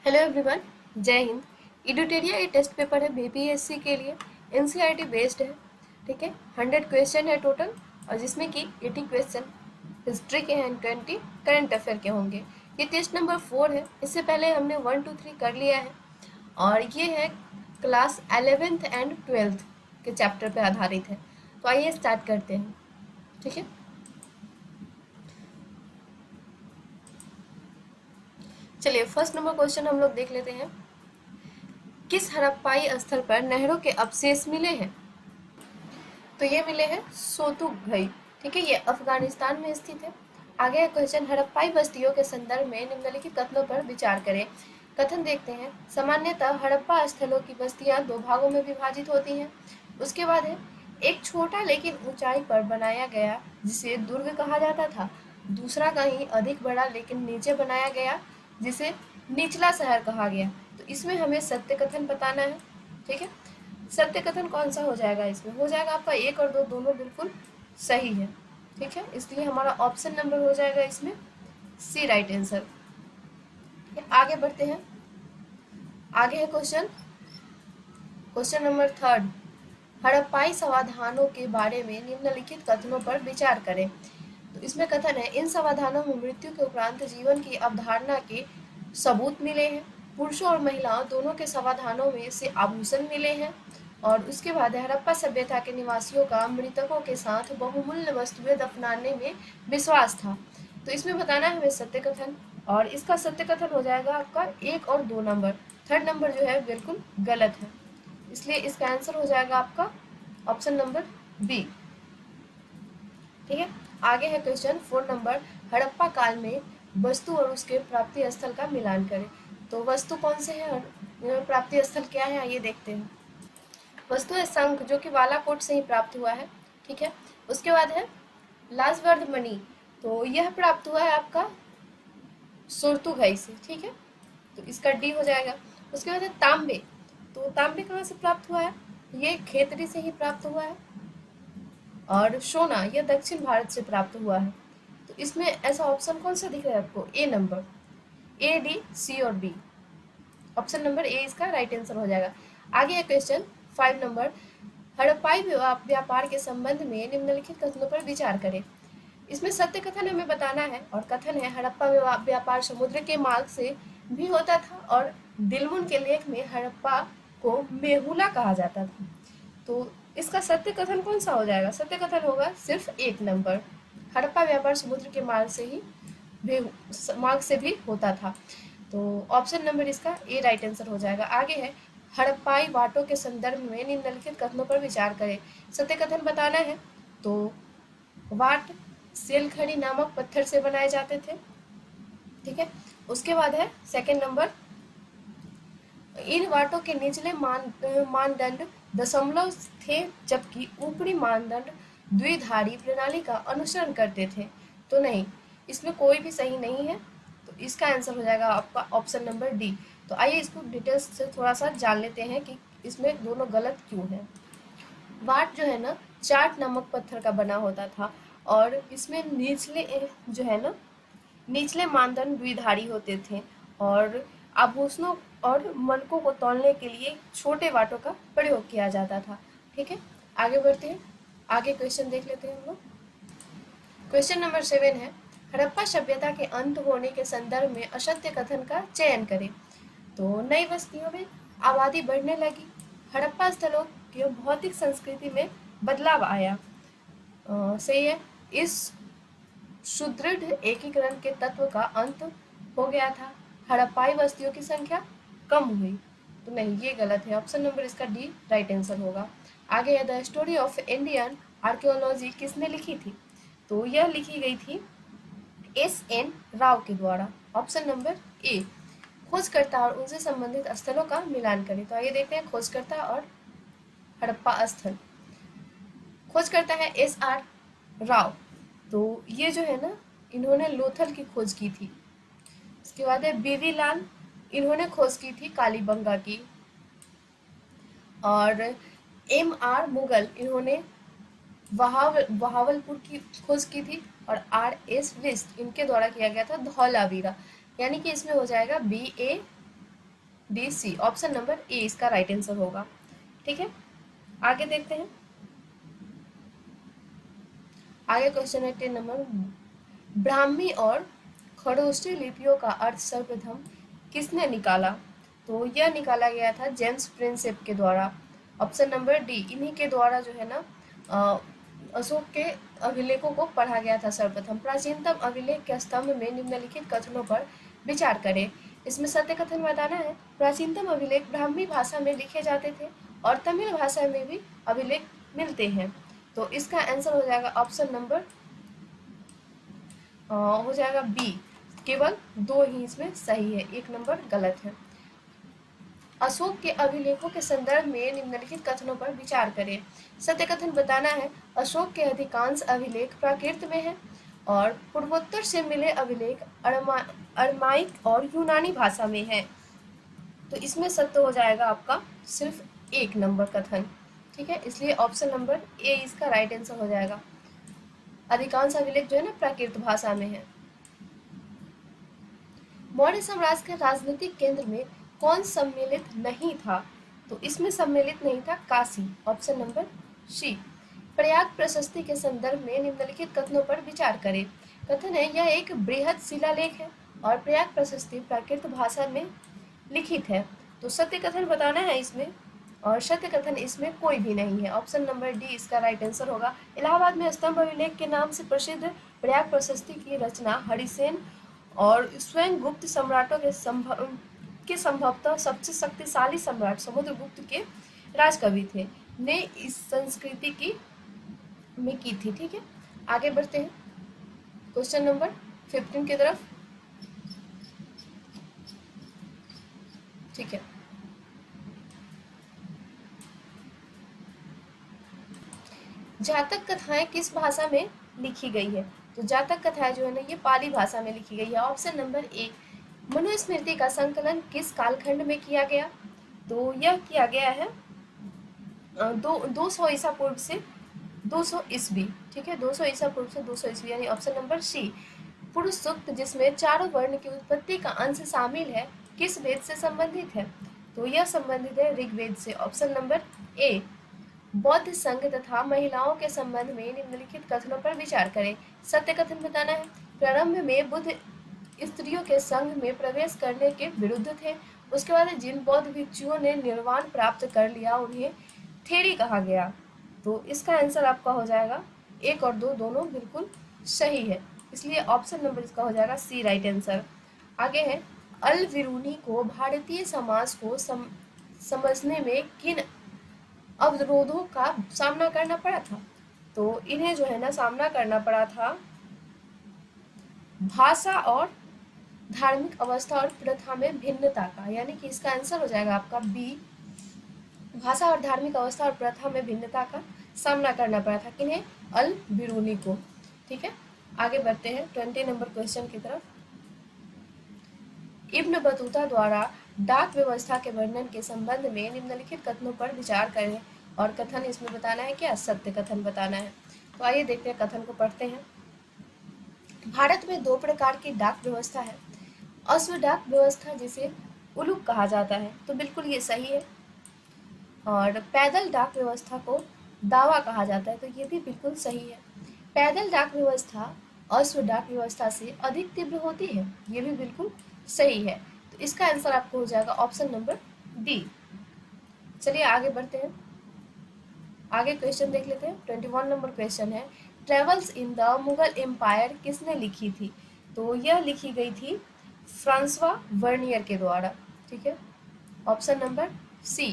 Hello everyone, जय हिंद। इडुटेरिया ये test paper है बीपीएससी के लिए। एनसीईआरटी बेस्ड है। ठीक है, 100 क्वेश्चन है टोटल, और जिसमें कि 80 क्वेश्चन हिस्ट्री के हैं, 20 करंट अफेयर के होंगे। ये टेस्ट नंबर 4 है। इससे पहले हमने 1 2 3 कर लिया है, और ये है क्लास 11th एंड 12th के चैप्टर पे आधारित है। तो आइए स्टार्ट करते हैं। ठीक है, चलिए फर्स्ट नंबर क्वेश्चन हम लोग देख लेते हैं। किस हड़प्पाई स्थल पर नहरों के अवशेष मिले हैं? तो ये मिले हैं सोतुगई। ठीक है, ये अफगानिस्तान में स्थित है। आगे क्वेश्चन, हड़प्पाई बस्तियों के संदर्भ में निम्नलिखित कथनों पर विचार करें। कथन देखते हैं। सामान्यतः हड़प्पा स्थलों की बस्तियां दो भागों में विभाजित होती हैं। उसके बाद है, एक छोटा लेकिन ऊंचाई पर बनाया गया जिसे दुर्ग कहा जाता था। दूसरा कहीं अधिक बड़ा लेकिन नीचे बनाया गया जिसे निचला शहर कहा गया। तो इसमें हमें सत्य कथन बताना है। ठीक है, सत्य कथन कौन सा हो जाएगा? इसमें हो जाएगा आपका 1 और 2 दोनों बिल्कुल सही है। ठीक है, इसलिए हमारा ऑप्शन नंबर हो जाएगा इसमें सी, राइट आंसर। आगे बढ़ते हैं। आगे है क्वेश्चन नंबर 3। हड़प्पाई समाधानों के बारे में निम्नलिखित कथनों पर विचार करें। तो इसमें कथन है, इन समाधानों में मृत्यु के उपरांत जीवन की अवधारणा के सबूत मिले हैं। पुरुषों और महिलाओं दोनों के समाधानों में से आभूषण मिले हैं। और उसके बाद हड़प्पा सभ्यता के निवासियों का मृतकों के साथ बहुमूल्य वस्तुएं दफनाने में विश्वास था। तो इसमें बताना है हमें सत्य कथन, और इसका सत्य कथन हो जाएगा आपका 1 और 2 नंबर। 3rd नंबर जो है बिल्कुल गलत है, इसलिए इसका आंसर हो जाएगा आपका ऑप्शन नंबर बी। ठीक है, आगे है क्वेश्चन 4 नंबर। हड़प्पा काल में वस्तु और उसके प्राप्ति स्थल का मिलान करें। तो वस्तु कौन से है और प्राप्ति स्थल क्या है, आइए देखते हैं। वस्तु है शंख, जो कि बालाकोट से ही प्राप्त हुआ है। ठीक है, उसके बाद है लाजवर्द मणि, तो यह प्राप्त हुआ है आपका सुरतुघई से। ठीक है, तो इसका डी हो जाएगा। उसके बाद है तांबे, तो तांबे कहाँ से प्राप्त हुआ है? ये खेतड़ी से ही प्राप्त हुआ है। और सोना, यह दक्षिण भारत से प्राप्त हुआ है। तो इसमें ऐसा ऑप्शन कौन सा दिख रहा है आपको? ए नंबर, ए, डी, सी और डी। ऑप्शन नंबर ए इसका राइट आंसर हो जाएगा। आगे है क्वेश्चन 5 नंबर। हड़प्पाई व्यापार के संबंध में निम्नलिखित कथनों पर विचार करें। इसमें सत्य कथन हमें बताना है, और कथन है, हड़प्पा व्यापार समुद्र के मार्ग से भी होता था, और दिलमुन के लेख में हड़प्पा को मेहुला कहा जाता था। तो इसका सत्य कथन कौन सा हो जाएगा? सत्य कथन होगा सिर्फ 1 नंबर, हड़प्पा व्यापार समुद्र के मार्ग से भी होता था। तो ऑप्शन नंबर इसका ए राइट आंसर हो जाएगा। आगे है, हड़प्पाई वाटों के संदर्भ में निम्नलिखित कथनों पर विचार करें। सत्य कथन बताना है। तो वाट सेलखड़ी नामक पत्थर से बनाए जाते थे। ठीक है, उसके बाद है 2nd नंबर, इन वाटों के निचले मानदंड दशमलव थे, जबकि ऊपरी मानदंड द्विधारी प्रणाली का अनुसरण करते थे। तो नहीं, इसमें कोई भी सही नहीं है, तो इसका आंसर हो जाएगा आपका ऑप्शन नंबर डी। तो आइए इसको डिटेल्स से थोड़ा सा जान लेते हैं कि इसमें दोनों गलत क्यों है। वाट जो है ना, चाट नामक पत्थर का बना होता था, और इसमें निचले जो है ना, निचले मानदंड द्विधारी होते थे, और आभूषणों और मनकों को तौलने के लिए छोटे वाटों का प्रयोग किया जाता था। ठीक है, आगे बढ़ते हैं। आगे क्वेश्चन देख लेते हैं हम लोग। क्वेश्चन नंबर 7 है, हड़प्पा सभ्यता के अंत होने के संदर्भ में असत्य कथन का चयन करें। तो नई बस्तियों में आबादी बढ़ने लगी, हड़प्पा स्थलों की भौतिक संस्कृति में बदलाव आया। सही है, इस सुदृढ़ एकीकरण के तत्व का अंत हो गया था, हड़प्पाई बस्तियों की संख्या कम हुई। तो नहीं, ये गलत है। ऑप्शन नंबर इसका डी राइट आंसर होगा। आगे है, the story of Indian archaeology किसने लिखी थी? तो यह लिखी गई थी S.N. राव के द्वारा। ऑप्शन नंबर ए। खोजकर्ता और उनसे संबंधित स्थलों का मिलान करें। तो आइए देखते हैं खोजकर्ता और हड़प्पा स्थल। खोजकर्ता है S.R. राव, तो ये जो है ना, इन्होंने लोथल की खोज की थी। इसके बाद है बीवी लाल, इन्होंने खोज की थी कालीबंगा की। और M.R. मुगल, इन्होंने बहावलपुर की खोज की थी। और R.S. विस्ट, इनके द्वारा किया गया था धौलावीरा। यानी कि इसमें हो जाएगा BA D C, option number A इसका राइट आंसर होगा। ठीक है, आगे देखते हैं। आगे क्वेश्चन है 10 नंबर, ब्राह्मी और खरोष्टी लिपियों का अर्थ सर्वप्रथम किसने निकाला? तो यह निकाला गया था जेम्स प्रिंसेप के द्वारा, ऑप्शन नंबर डी, इन्हीं के द्वारा जो है ना अशोक के अभिलेखों को पढ़ा गया था सर्वप्रथम। प्राचीनतम अभिलेख के स्तंभ में निम्नलिखित कथनों पर विचार करें। इसमें सत्य कथन बताना है। प्राचीनतम अभिलेख ब्राह्मी भाषा में लिखे जाते थे और तमिल भाषा में भी अभिलेख मिलते हैं। तो इसका आंसर हो जाएगा ऑप्शन नंबर हो जाएगा बी, केवल 2 ही इसमें सही है, 1 नंबर गलत है। अशोक के अभिलेखों के संदर्भ में निम्नलिखित कथनों पर विचार करें। सत्य कथन बताना है, अशोक के अधिकांश अभिलेख प्राकृत में हैं और पूर्वोत्तर से मिले अभिलेख अरमाइक और यूनानी भाषा में हैं। तो इसमें सत्य हो जाएगा आपका सिर्फ 1 नंबर कथन। ठीक है, इसलिए ऑप्शन नंबर ए इसका राइट आंसर हो जाएगा। अधिकांश अभिलेख जो है ना प्राकृत भाषा में है। मौर्य साम्राज्य के राजनीतिक केंद्र में कौन सम्मिलित नहीं था? तो इसमें सम्मिलित नहीं था Kashi, option number C. Prayag Prashasti के संदर्भ में निम्नलिखित कथनों पर विचार करें। कथन है, यह एक बृहद शिलालेख है और प्रयाग प्रशस्ति प्राकृत भाषा में लिखित है। तो सत्य कथन बताना है इसमें, और सत्य कथन इसमें कोई भी नहीं है, ऑप्शन नंबर डी इसका राइट आंसर होगा। इलाहाबाद में स्तंभ अभिलेख के नाम से प्रसिद्ध प्रयाग प्रशस्ति की रचना हरिसेन और स्वयं गुप्त सम्राटों के संभवतः सबसे शक्तिशाली सम्राट समुद्रगुप्त के राजकवि थे ने इस संस्कृति की में की थी। ठीक है, आगे बढ़ते हैं क्वेश्चन नंबर 15 की तरफ। ठीक है, जातक कथाएं किस भाषा में लिखी गई है? तो जातक कथाएं जो है ना ये पाली भाषा में लिखी गई है, ऑप्शन नंबर ए। मनुस्मृति का संकलन किस कालखंड में किया गया? तो यह किया गया है 200 ईसा पूर्व से 200 ईस्वी। ठीक है, 200 ईसा पूर्व से 200 ईस्वी, यानी ऑप्शन नंबर सी। पुरुष सूक्त जिसमें चारों वर्ण की उत्पत्ति का अंश शामिल है किस वेद से संबंधित है? तो यह संबंधित है ऋग्वेद से, ऑप्शन नंबर ए। बौद्ध संघ तथा महिलाओं के संबंध में निम्नलिखित कथनों पर विचार करें। सत्य कथन बताना है, प्रारंभ में बुद्ध स्त्रियों के संघ में प्रवेश करने के विरुद्ध थे। उसके बाद जिन बौद्ध भिक्षुओं ने निर्वाण प्राप्त कर लिया उन्हें थेरी कहा गया। तो इसका आंसर आपका हो जाएगा 1 और 2 दोनों बिल्कुल सही है, इसलिए ऑप्शन नंबर इसका हो जाएगा सी राइट आंसर। आगे है, अल बिरूनी को भारतीय समाज को समझने में किन अवरोधों का सामना करना पड़ा था? तो इन्हें जो है ना सामना करना पड़ा था भाषा और धार्मिक अवस्था और प्रथा में भिन्नता का, यानी कि इसका आंसर हो जाएगा आपका बी, भाषा और धार्मिक अवस्था और प्रथा में भिन्नता का सामना करना पड़ा था किन्हें? अल बिरूनी को। ठीक है, आगे बढ़ते हैं 20 नंबर क्वेश्चन की तरफ। इब्न बतूता द्वारा डाक व्यवस्था के वर्णन के संबंध में निम्नलिखित कथनों पर विचार करें, और कथन इसमें बताना है क्या? सत्य कथन बताना है। तो आइए देखते हैं, कथन को पढ़ते हैं। भारत में 2 प्रकार की डाक व्यवस्था है। अश्व डाक व्यवस्था जिसे उलूक कहा जाता है, तो बिल्कुल ये सही है। और पैदल डाक व्यवस्था को दावा कहा जाता है, तो ये भी बिल्कुल सही है। पैदल डाक व्यवस्था अश्व डाक व्यवस्था से अधिक तीव्र होती है, ये भी बिल्कुल सही है। तो इसका आंसर आपको हो जाएगा ऑप्शन नंबर डी। चलिए आगे बढ़ते हैं, आगे क्वेश्चन देख लेते हैं। 21 नंबर क्वेश्चन है, travels in the Mughal empire किसने लिखी थी? तो यह लिखी गई थी फ्रांसवा वर्नियर के द्वारा। ठीक है, ऑप्शन नंबर सी।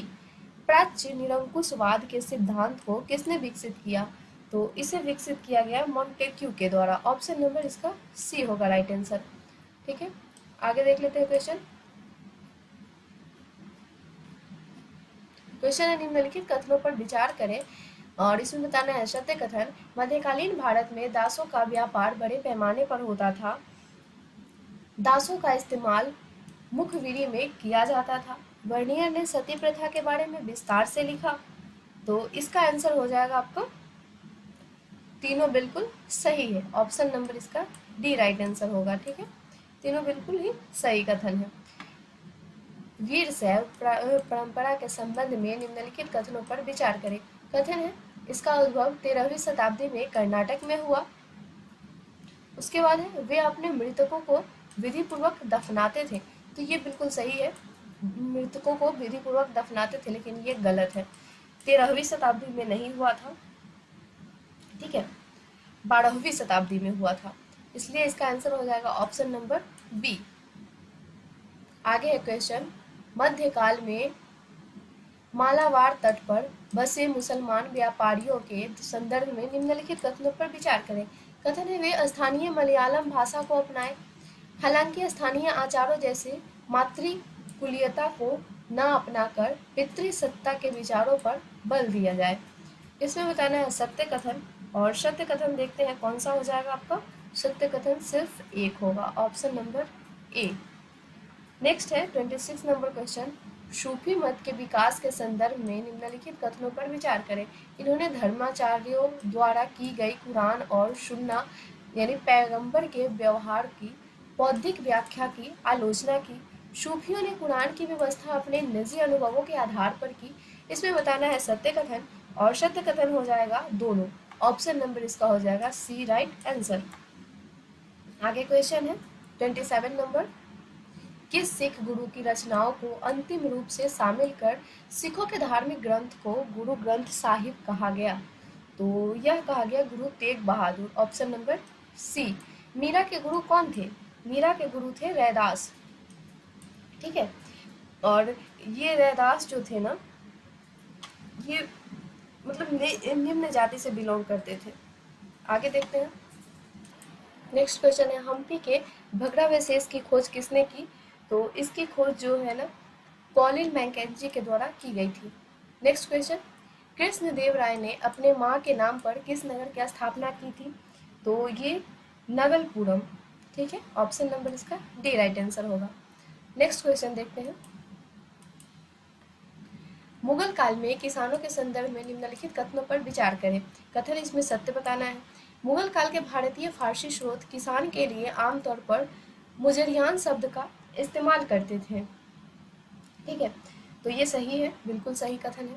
प्राच्य निरंकुशवाद के सिद्धांत को किसने विकसित किया? तो इसे विकसित किया गया मॉन्टेक्यू के द्वारा, ऑप्शन नंबर इसका सी होगा राइट आंसर। ठीक है, आगे देख लेते हैं क्वेश्चन। क्वेश्चन है, निम्नलिखित कथनों पर विचार करें, और इसमें बताना है सत्य कथन। मध्यकालीन भारत में दासों का व्यापार बड़े पैमाने पर होता था। दासों का इस्तेमाल मुखबिरी में किया जाता था। वर्नियर ने सती प्रथा के बारे में विस्तार से लिखा। तो इसका आंसर हो जाएगा आपका, तीनों बिल्कुल सही है, ऑप्शन नंबर इसका डी राइट आंसर होगा। ठीक है, तीनों बिल्कुल ही सही कथन है। वीर शैव परंपरा के संबंध में निम्नलिखित कथनों पर विचार करें। कथन है इसका उद्भव 13वीं शताब्दी में कर्नाटक में हुआ। उसके बाद है वे अपने मृतकों को विधि पूर्वक दफनाते थे। तो ये बिल्कुल सही है, मृतकों को विधि पूर्वक दफनाते थे, लेकिन ये गलत है। 13वीं शताब्दी में नहीं हुआ था, ठीक है, 12वीं शताब्दी में हुआ था, इसलिए इसका आंसर हो जाएगा ऑप्शन नंबर बी। आगे है क्वेश्चन, मध्यकाल में मालाबार तट पर बसे मुसलमान व्यापारियों के संदर्भ में निम्नलिखित कथनों पर विचार करें। कथन है वे स्थानीय मलयालम भाषा को अपनाए, हालांकि स्थानीय आचारों जैसे मातृकुलीयता को न अपनाकर पितृसत्ता के विचारों पर बल दिया जाए। इसमें बताना है सत्य कथन, और सत्य कथन देखते हैं कौन सा हो जाएगा आपका। सत्य कथन सिर्फ एक होगा, ऑप्शन नंबर ए। नेक्स्ट है 26 नंबर क्वेश्चन, सूफी मत के विकास के संदर्भ में निम्नलिखित कथनों पर विचार करें। इन्होंने धर्माचार्यों द्वारा की गई कुरान और सुन्ना यानी पैगंबर के व्यवहार की बौद्धिक व्याख्या की आलोचना की। सूफियों ने कुरान की व्यवस्था अपने निजी अनुभवों के आधार पर की। इसमें बताना है सत्य कथन, और सत्य कथन हो जाएगा दोनों। ऑप्शन नंबर इसका हो जाएगा सी, राइट आंसर। आगे क्वेश्चन है 27 नंबर, किस सिख गुरु की रचनाओं को अंतिम रूप से शामिल कर सिखों के धार्मिक ग्रंथ को गुरु ग्रंथ साहिब कहा गया। तो यह कहा गया गुरु तेग बहादुर, ऑप्शन नंबर सी। मीरा के गुरु कौन थे? मीरा के गुरु थे रैदास, ठीक है, और ये रैदास जो थे ना, ये मतलब निम्न जाति से बिलोंग करते थे। आगे देखते हैं। नेक्स्ट क्वेश्चन है, हम्पी के भग्नावशेष की खोज किसने की? तो इसकी खोज जो है ना कॉलिन मैकेंजी के द्वारा की गई थी। नेक्स्ट क्वेश्चन, कृष्णदेव राय ने अपने माँ के नाम पर किस नगर की स्थापना की थी? तो ये नगलपुरम, ठीक है, ऑप्शन नंबर इसका डी राइट आंसर होगा। नेक्स्ट क्वेश्चन देखते हैं, मुगल काल में किसानों के संदर्भ में निम्नलिखित कथनों पर विचार करें। कथन इसमें सत्य बताना है। मुगल काल के भारतीय फारसी स्रोत किसान के लिए आमतौर पर मुजरियान शब्द का इस्तेमाल करते थे, ठीक है, तो ये सही है, बिल्कुल सही कथन है।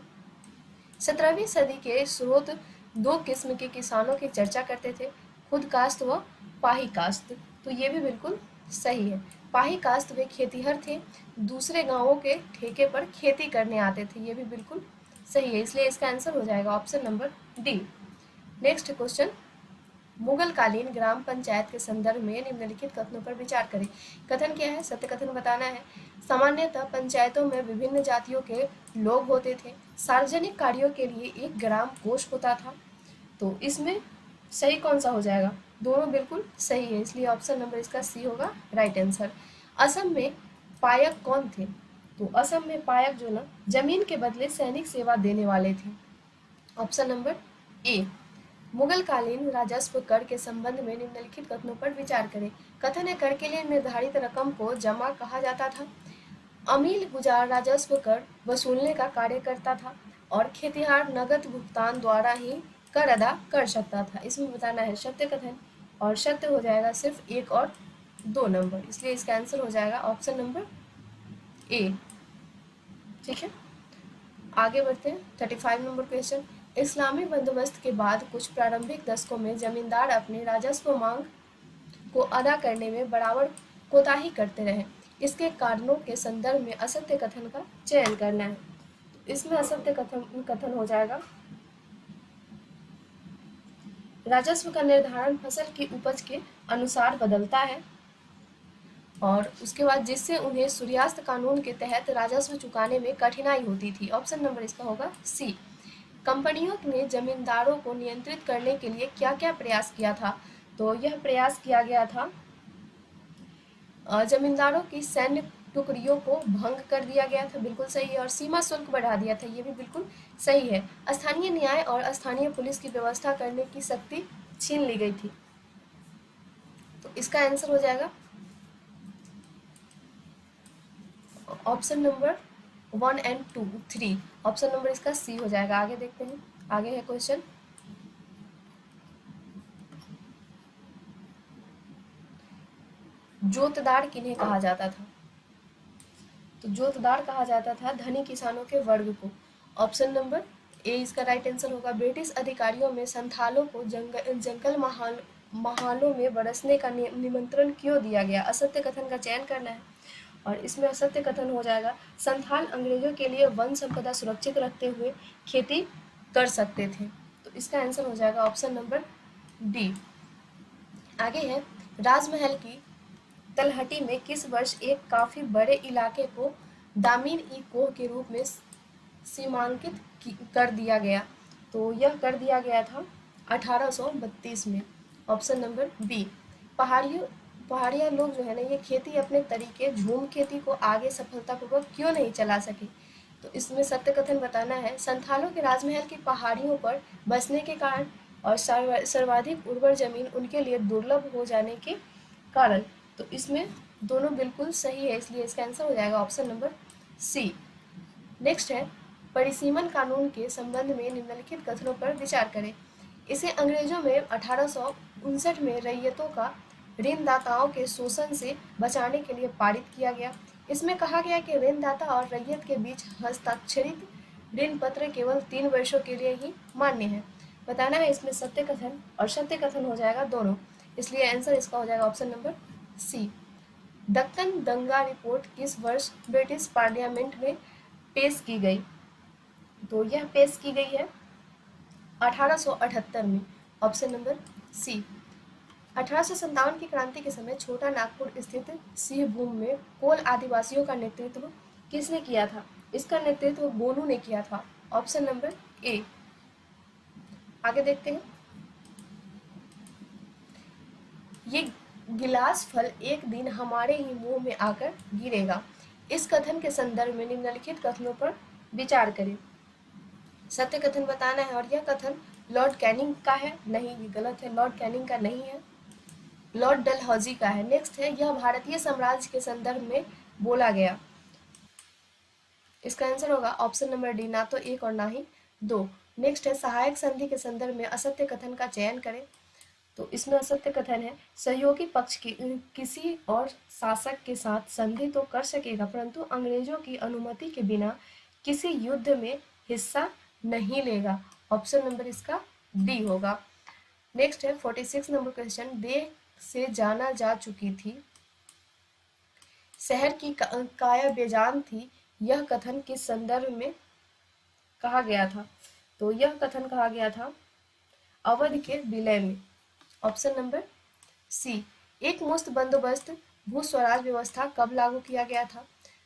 17वीं सदी के स्रोत दो किस्म के किसानों की चर्चा करते थे, खुद कास्त व पाही कास्त, तो ये भी बिल्कुल सही है। पाही कास्त वे खेतीहर थे, दूसरे गांवों के ठेके पर खेती करने आते थे, ये भी बिल्कुल सही है, इसलिए इसका आंसर हो जाएगा option number D. Next question, Mughal कालीन ग्राम पंचायत के संदर्भ में निम्नलिखित कथनों पर विचार करें। कथन क्या है? सत्य कथन बताना है। सामान्यतः पंचायतों में विभिन्न जातियों के लोग होते थे, सार्वजनिक कार्यों के लिए एक ग्राम कोष होता था। तो इसमें सही कौन सा हो जाएगा? दोनों बिल्कुल सही है, इसलिए ऑप्शन नंबर इसका सी होगा राइट आंसर। असम में पायक कौन थे? तो असम में पायक जो ना जमीन के बदले सैनिक सेवा देने वाले थे, ऑप्शन नंबर ए। मुगल कालीन राजस्व कर के संबंध में निम्नलिखित कथनों पर विचार करें। कथन है कर के लिए निर्धारित रकम को जमा कहा जाता था। अमील गुजार राजस्व कर वसूलने का कार्य करता था और खेतिहार नगद भुगतान द्वारा ही कर अदा कर सकता था। इसमें बताना है सत्य कथन, और सत्य हो जाएगा सिर्फ एक और दो नंबर, इसलिए इसका आंसर हो जाएगा ऑप्शन नंबर ए, ठीक है। आगे बढ़ते हैं 35 नंबर क्वेश्चन, इस्लामी बंदोबस्त के बाद कुछ प्रारंभिक दशकों में जमींदार अपने राजस्व मांग को अदा करने में बराबर कोताही करते रहे। इसके कारणों के संदर्भ में असत्य कथन का चयन करना है। इसमें असत्य कथन हो जाएगा, राजस्व का निर्धारण फसल की उपज के अनुसार बदलता है, और उसके बाद जिससे उन्हें सूर्यास्त कानून के तहत राजस्व चुकाने में कठिनाई होती थी। ऑप्शन नंबर इसका होगा सी। कंपनियों ने जमींदारों को नियंत्रित करने के लिए क्या क्या प्रयास किया था? तो यह प्रयास किया गया था, जमींदारों की सैन्य टुकड़ियों को भंग कर दिया गया था, बिल्कुल सही है, और सीमा शुल्क बढ़ा दिया था, ये भी बिल्कुल सही है। स्थानीय न्याय और स्थानीय पुलिस की व्यवस्था करने की शक्ति छीन ली गई थी। तो इसका आंसर हो जाएगा option number 1 and 2, 3, option number इसका सी हो जाएगा। आगे देखते हैं, आगे है क्वेश्चन, जोतदार किन्हें कहा जाता था? तो जोतदार कहा जाता था धनी किसानों के वर्ग को। ऑप्शन नंबर ए इसका राइट आंसर होगा। ब्रिटिश अधिकारियों में संथालों को जंगल महालों में बरसने का निमंत्रण क्यों दिया गया? असत्य कथन का चयन करना है और इसमें असत्य कथन हो जाएगा संथाल अंग्रेजों के लिए वन संपदा सुरक्षित रखते हुए खेती कर सकते थे। तो इसका आंसर हो जाएगा ऑप्शन नंबर डी। आगे है, राजमहल की तलहटी में किस वर्ष एक काफी बड़े इलाके को दामिन ई कोह के रूप में सीमांकित कर दिया गया? तो यह कर दिया गया था 1832 में। Option number B. पहाड़िया लोग जो है ना, ये खेती अपने तरीके झूम खेती को आगे सफलतापूर्वक क्यों नहीं चला सके? तो इसमें सत्य कथन बताना है। संथालों के राजमहल की पहाड़ियों पर बसने के कारण और सर्वाधिक उर्वर जमीन उनके लिए दुर्लभ हो जाने के कारण। तो इसमें दोनों बिल्कुल सही है, इसलिए इसका आंसर हो जाएगा ऑप्शन नंबर सी। नेक्स्ट है, परिसीमन कानून के संबंध में निम्नलिखित कथनों पर विचार करें। इसे अंग्रेजों में 1859 में रैयतों का ऋणदाताओं के शोषण से बचाने के लिए पारित किया गया। इसमें कहा गया कि ऋणदाता और रैयत के बीच हस्ताक्षरित ऋण पत्र केवल 3 वर्षों के लिए ही मान्य है। बताना है इसमें सत्य कथन और सत्य कथन हो जाएगा दोनों, इसलिए आंसर इसका हो जाएगा ऑप्शन नंबर सी। दक्कन दंगा रिपोर्ट किस वर्ष ब्रिटिश पार्लियामेंट में पेश की गई? तो यह पेश की गई है 1878 में। ऑप्शन नंबर सी। 1857 की क्रांति के समय छोटा नागपुर स्थित सिंहभूम में कोल आदिवासियों का नेतृत्व किसने किया था? इसका नेतृत्व गोनू ने किया था। ऑप्शन नंबर ए। आगे देखते हैं, ये गिलास फल एक दिन हमारे ही मुंह में आकर गिरेगा। इस कथन के संदर्भ में निम्नलिखित कथनों पर विचार करें। सत्य कथन बताना है और यह कथन लॉर्ड कैनिंग का है। नहीं, ये गलत है, लॉर्ड कैनिंग का नहीं है, लॉर्ड डलहौजी का है। नेक्स्ट है, यह भारतीय साम्राज्य के संदर्भ में बोला गया। इसका आंसर होगा ऑप्शन नंबर डी, ना तो 1 और ना ही 2। नेक्स्ट है, सहायक संधि के संदर्भ में असत्य कथन का चयन करें। तो इसमें असत्य कथन है, सहयोगी पक्ष की किसी और शासक के साथ संधि तो कर सकेगा परंतु अंग्रेजों की अनुमति के बिना किसी युद्ध में हिस्सा नहीं लेगा। ऑप्शन नंबर इसका डी होगा। नेक्स्ट है 46 नंबर क्वेश्चन, देह से जाना जा चुकी थी, शहर की काया बेजान थी, यह कथन किस संदर्भ में कहा गया था? तो यह कथन कहा गया था अवध के विलय में। Option number C. एक मुश्त बंदोबस्त भू स्वराज व्यवस्था कब लागू किया गया था?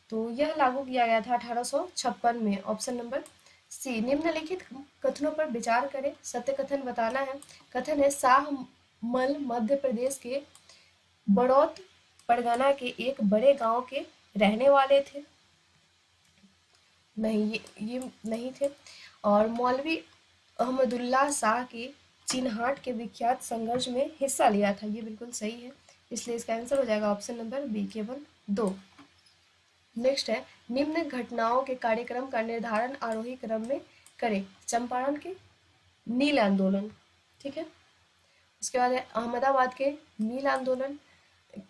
तो यह लागू किया गया था 1856 में। Option number C. निम्नलिखित कथनों पर विचार करें, सत्य कथन बताना है। कथन है, शाहमल मध्य प्रदेश के बड़ौत परगना के एक बड़े गांव के रहने वाले थे। नहीं, ये नहीं थे। और मौलवी अहमदुल्ला शाह के चिन्हाट के विख्यात संघर्ष में हिस्सा लिया था। ये बिल्कुल सही है, इसलिए इसका आंसर हो जाएगा ऑप्शन नंबर बी, केवल 2। नेक्स्ट है, निम्न घटनाओं के कार्यक्रम का निर्धारण आरोही क्रम में करें। चंपारण के नील आंदोलन, ठीक है। उसके बाद है अहमदाबाद के नील आंदोलन,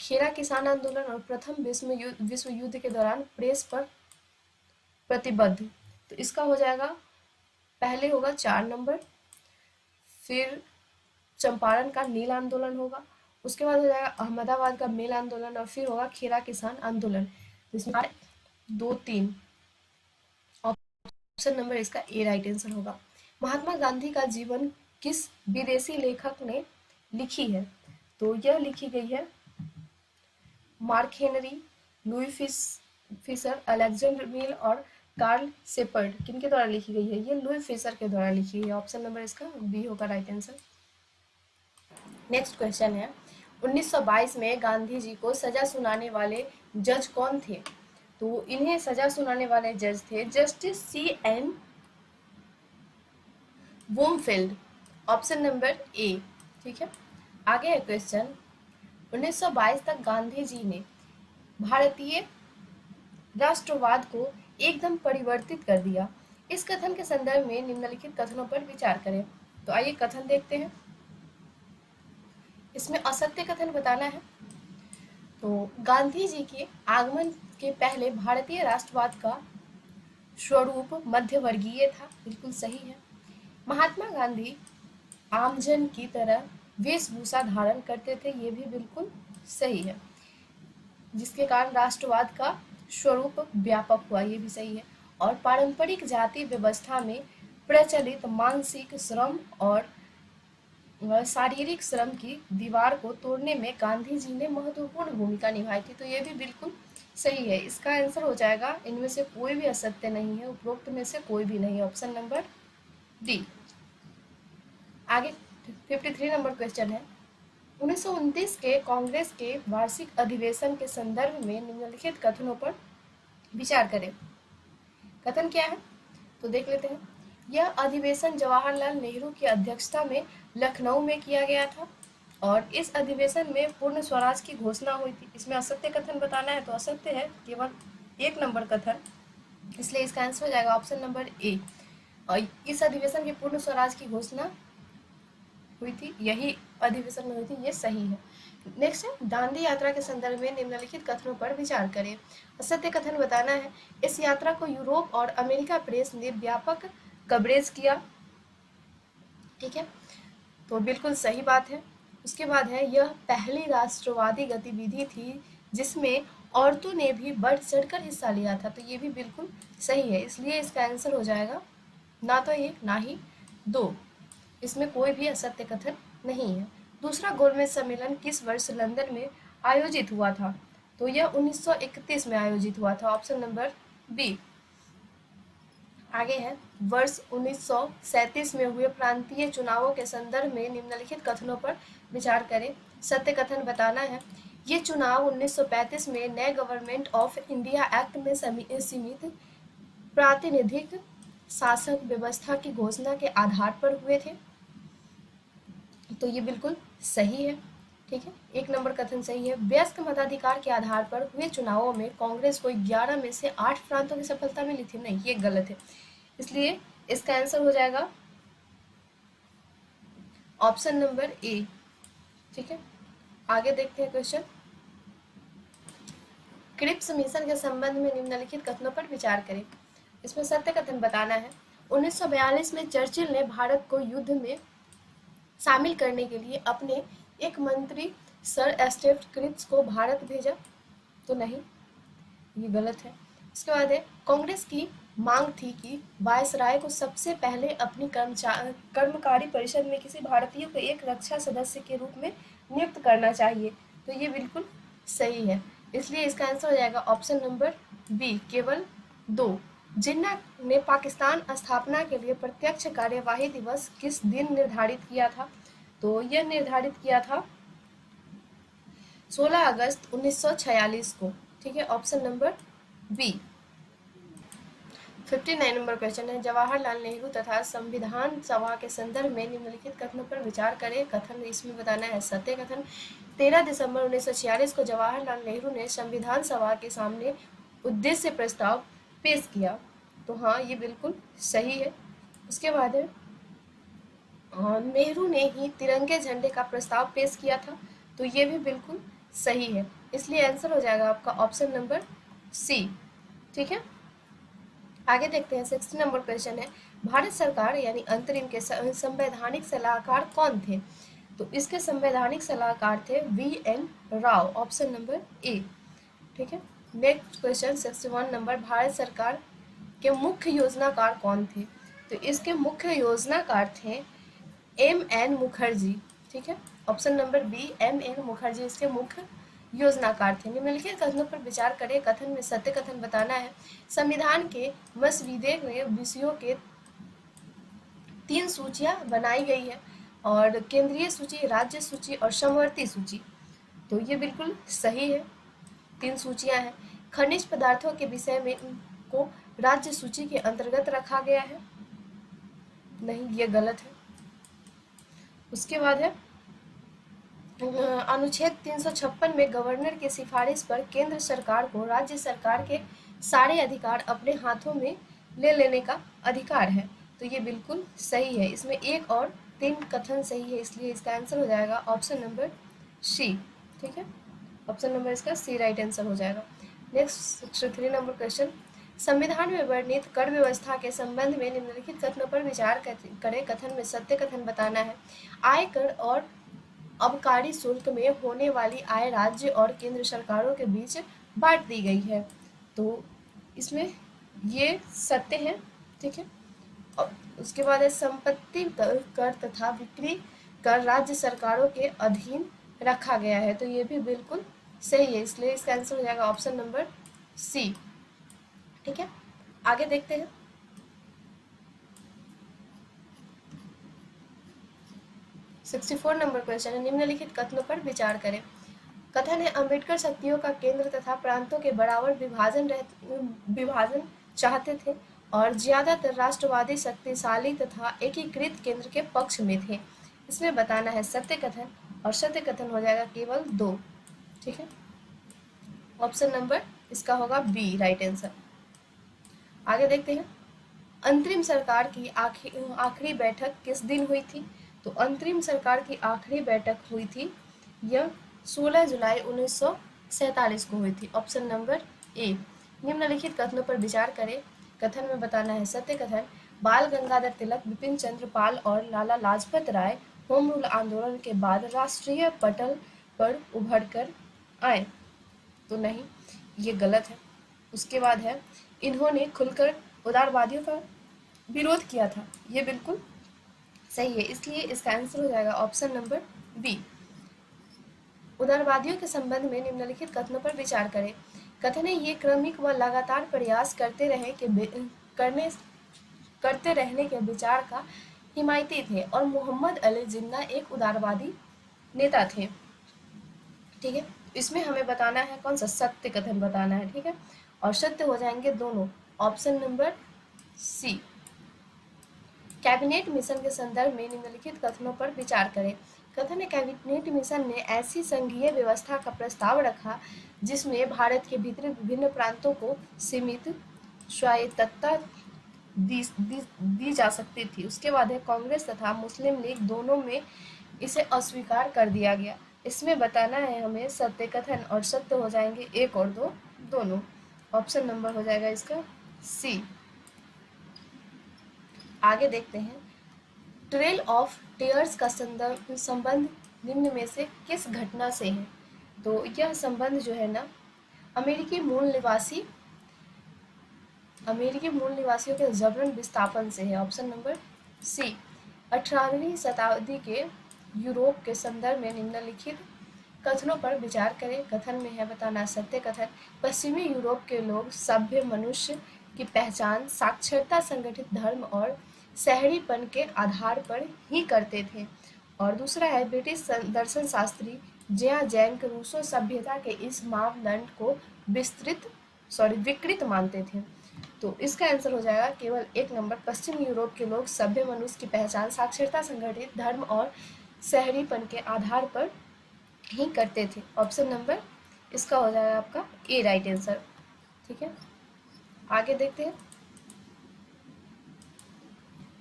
खेरा किसान आंदोलन और प्रथम विश्व युद्ध के दौरान प्रेस पर प्रतिबद्ध। तो इसका हो जाएगा, पहले होगा 4 नंबर, फिर चंपारण का नील आंदोलन होगा, उसके बाद हो जाएगा अहमदाबाद का मेल आंदोलन और फिर होगा खेरा किसान आंदोलन। इसमें 2, 3 ऑप्शन नंबर इसका ए राइट आंसर होगा। महात्मा गांधी का जीवन किस विदेशी लेखक ने लिखी है? तो यह लिखी गई है Mark Henry, Louis Fischer, Alexander Mill और कार्ल शेपर्ड। किनके द्वारा लिखी गई है? ये लुई फिशर के द्वारा लिखी है। ऑप्शन नंबर इसका बी होगा राइट आंसर। नेक्स्ट क्वेश्चन है, 1922 में गांधी जी को सजा सुनाने वाले जज कौन थे? तो इन्हें सजा सुनाने वाले जज थे जस्टिस C.N. वोमफील्ड। ऑप्शन नंबर ए, ठीक है। आगे है क्वेश्चन, 1922 तक गांधी जी ने भारतीय राष्ट्रवाद को एकदम परिवर्तित कर दिया। इस कथन के संदर्भ में निम्नलिखित कथनों पर विचार करें। तो आइए कथन देखते हैं। इसमें असत्य कथन बताना है। तो गांधी जी के आगमन के पहले भारतीय राष्ट्रवाद का स्वरूप मध्यवर्गीय था, बिल्कुल सही है। महात्मा गांधी आमजन की तरह वेशभूषा धारण करते थे, ये भी बिल्कुल सही है, जिसके कारण राष्ट्रवाद का स्वरूप व्यापक हुआ, ये भी सही है। और पारंपरिक जाति व्यवस्था में प्रचलित मानसिक श्रम और शारीरिक श्रम की दीवार को तोड़ने में गांधी जी ने महत्वपूर्ण भूमिका निभाई थी, तो ये भी बिल्कुल सही है। इसका आंसर हो जाएगा, इनमें से कोई भी असत्य नहीं है, उपरोक्त में से कोई भी नहीं, ऑप्शन नंबर डी। आगे 53 नंबर क्वेश्चन है, 1929 के कांग्रेस के वार्षिक अधिवेशन के संदर्भ में निम्नलिखित कथनों पर विचार करें। कथन क्या है तो देख लेते हैं। यह अधिवेशन जवाहरलाल नेहरू की अध्यक्षता में लखनऊ में किया गया था और इस अधिवेशन में पूर्ण स्वराज की घोषणा हुई थी। इसमें असत्य कथन बताना है तो असत्य है, केवल 1 नंबर कथन, इसलिए इसका आंसर हो जाएगा ऑप्शन नंबर ए। और इस अधिवेशन में पूर्ण स्वराज की घोषणा हुई थी, यही अधिवेशन में हुई थी, ये सही है। नेक्स्ट है, दांडी यात्रा के संदर्भ में निम्नलिखित कथनों पर विचार करें। असत्य कथन बताना है। इस यात्रा को यूरोप और अमेरिका प्रेस ने व्यापक कवरेज किया, ठीक है, तो बिल्कुल सही बात है। उसके बाद है, यह पहली राष्ट्रवादी गतिविधि थी जिसमें औरतों ने भी बढ़ चढ़कर हिस्सा लिया था, तो ये भी बिल्कुल सही है, इसलिए इसका आंसर हो जाएगा ना तो 1 ना ही 2, इसमें कोई भी असत्य कथन नहीं है। दूसरा गोलमेज सम्मेलन किस वर्ष लंदन में आयोजित हुआ था, तो यह 1931 में आयोजित हुआ था, ऑप्शन नंबर बी। आगे है, वर्ष 1937 में हुए प्रांतीय चुनावों के संदर्भ में निम्नलिखित कथनों पर विचार करें। सत्य कथन बताना है। ये चुनाव 1935 में नए गवर्नमेंट ऑफ इंडिया एक्ट में सीमित प्रातिनिधिक शासक व्यवस्था की घोषणा के आधार पर हुए थे, तो ये बिल्कुल सही है, ठीक है, 1 नंबर कथन सही है। व्यस्क मताधिकार के आधार पर हुए चुनावों में कांग्रेस को 11 में से 8 प्रांतों की सफलता मिली थी, नहीं, ये गलत है, इसलिए इसका आंसर हो जाएगा ऑप्शन नंबर ए, ठीक है। आगे देखते हैं क्वेश्चन। क्रिप्स मिशन के संबंध में निम्नलिखित कथनों पर विचार करें। इसमें सत्य कथन बताना है। 1942 में चर्चिल ने भारत को युद्ध में शामिल करने के लिए अपने एक मंत्री सर एस्टेट क्रिप्स को भारत भेजा, तो नहीं, ये गलत है। इसके बाद है, कांग्रेस की मांग थी कि वायसराय को सबसे पहले अपनी कर्मकारी परिषद में किसी भारतीय को एक रक्षा सदस्य के रूप में नियुक्त करना चाहिए, तो ये बिल्कुल सही है, इसलिए इसका आंसर हो जाएगा ऑप्शन नंबर बी, केवल 2। जिन्ना ने पाकिस्तान स्थापना के लिए प्रत्यक्ष कार्यवाही दिवस किस दिन निर्धारित किया था, तो यह निर्धारित किया था 16 अगस्त 1946 को, ठीक है, option number B. 59 number question है, जवाहरलाल नेहरू तथा संविधान सभा के संदर्भ में निम्नलिखित कथनों पर विचार करें। कथन इसमें बताना है सत्य कथन। 13 दिसंबर 1946 को जवाहरलाल नेहरू ने संविधान सभा के सामने उद्देश्य प्रस्ताव पेश किया, तो हाँ, ये बिल्कुल सही है। उसके बाद है, नेहरू ने ही तिरंगे झंडे का प्रस्ताव पेश किया था, तो ये भी बिल्कुल सही है, इसलिए आंसर हो जाएगा आपका ऑप्शन नंबर सी, ठीक है। आगे देखते हैं, 60 नंबर क्वेश्चन है, भारत सरकार यानी अंतरिम के संवैधानिक सलाहकार कौन थे, तो इसके संवैधानिक सलाहकार थे VN Rao, option number A, ठीक है। नेक्स्ट क्वेश्चन 61 नंबर, भारत सरकार के मुख्य योजनाकार कौन थे, तो इसके मुख्य योजनाकार थे MN मुखर्जी, ठीक है, option number B, MN Mukherjee इसके मुख्य योजनाकार थे। निम्नलिखित कथनों पर विचार करें। कथन में सत्य कथन बताना है। संविधान के मसवीदे में विषयों के 3 सूचियां बनाई गई है और केंद्रीय सूची, राज्य सूची और समवर्ती सूची, तो ये बिल्कुल सही है, 3 सूचियां हैं। खनिज पदार्थों के विषय में को राज्य सूची के अंतर्गत रखा गया है, नहीं, ये गलत है। उसके बाद है, अनुच्छेद 356 में गवर्नर की सिफारिश पर केंद्र सरकार को राज्य सरकार के सारे अधिकार अपने हाथों में ले लेने का अधिकार है, तो ये बिल्कुल सही है। इसमें 1 और 3 कथन सही है, इसलिए इसका आंसर हो जाएगा ऑप्शन नंबर सी, ठीक है। ऑप्शन नंबर इसका सी राइट आंसर हो जाएगा। नेक्स्ट 63 नंबर क्वेश्चन, संविधान में वर्णित कर व्यवस्था के संबंध में निम्नलिखित कथनों पर विचार करें। कथन में सत्य कथन बताना है। आयकर और अबकारी शुल्क में होने वाली आय राज्य और केंद्र सरकारों के बीच बांट दी गई है। तो इसमें ये सत्य है, ठीक है। और उसके बाद है संपत्ति कर तथा बिक्री कर राज्य सरकारों के अधीन रखा गया है। तो ये भी बिल्कुल सही है, इसलिए इसका आंसर हो जाएगा ऑप्शन नंबर सी, ठीक है। आगे देखते हैं। सिक्सटी 64 नंबर क्वेश्चन है, निम्नलिखित कथनों पर विचार करें। कथन है अंबेडकर शक्तियों का केंद्र तथा प्रांतों के बराबर विभाजन चाहते थे और ज्यादातर राष्ट्रवादी शक्तिशाली तथा एकीकृत केंद्र के पक्ष में थे। इसमें बताना है सत्य कथन, और सत्य कथन हो जाएगा केवल 2, ठीक है। ऑप्शन नंबर इसका होगा बी राइट आंसर। आगे देखते हैं। अंतरिम सरकार की आखिरी बैठक किस दिन हुई थी? तो अंतरिम सरकार की आखिरी बैठक हुई थी, यह 16 जुलाई 1947 को हुई थी। ऑप्शन नंबर ए। निम्नलिखित कथनों पर विचार करें। कथन में बताना है सत्य कथन, बाल गंगाधर तिलक, बिपिन चंद्र पाल और लाला लाजपत राय होम रूल आंदोलन के बाद राष्ट्रीय पटल पर उभर कर आए। तो नहीं, ये गलत है। उसके बाद है इन्होंने खुलकर उदारवादियों का विरोध किया था, ये बिल्कुल सही है, इसलिए इसका आंसर हो जाएगा ऑप्शन नंबर बी। उदारवादियों के संबंध में निम्नलिखित कथनों पर विचार करें। कथन है ये क्रमिक व लगातार प्रयास करते रहने के विचार का हिमायती थे और मोहम्मद अली जिन्ना एक उदारवादी नेता थे, ठीक है। इसमें हमें बताना है कौन सा, सत्य कथन बताना है, ठीक है। और सत्य हो जाएंगे दोनों, option number C. Cabinet mission के संदर्भ में निम्नलिखित कथनों पर विचार करें। कथन है कैबिनेट मिशन ने ऐसी संघीय व्यवस्था का प्रस्ताव रखा जिसमें भारत के भीतर विभिन्न प्रांतों को सीमित स्वायत्तता दी जा सकती थी। उसके बाद है कांग्रेस तथा मुस्लिम लीग दोनों में इसे अस्वीकार कर दिया गया। इसमें बताना है हमें सत्य कथन, और सत्य हो जाएंगे 1 और 2 दोनों। ऑप्शन नंबर हो जाएगा इसका सी। आगे देखते हैं। ट्रेल ऑफ टीयर्स का संबंध निम्न में से किस घटना से है? तो यह संबंध जो है ना अमेरिकी मूल निवासियों के जबरन विस्थापन से है। ऑप्शन नंबर सी। 18वीं शताब्दी के यूरोप के संदर्भ में निम्नलिखित कथनों पर विचार करें। कथन में है बताना सत्य कथन, पश्चिमी यूरोप के लोग सभ्य मनुष्य की पहचान साक्षरता, संगठित धर्म और शहरीपन के आधार पर ही करते थे। और दूसरा है ब्रिटिश दर्शन शास्त्री जैंक रूसो सभ्यता के इस मापदंड को विकृत मानते थे। तो इसका आंसर हो जाएगा केवल 1 नंबर, पश्चिम यूरोप के लोग सभ्य मनुष्य की पहचान साक्षरता, संगठित धर्म और शहरीपन के आधार पर ही करते थे। ऑप्शन नंबर इसका हो जाएगा आपका ए राइट आंसर, ठीक है। आगे देखते हैं।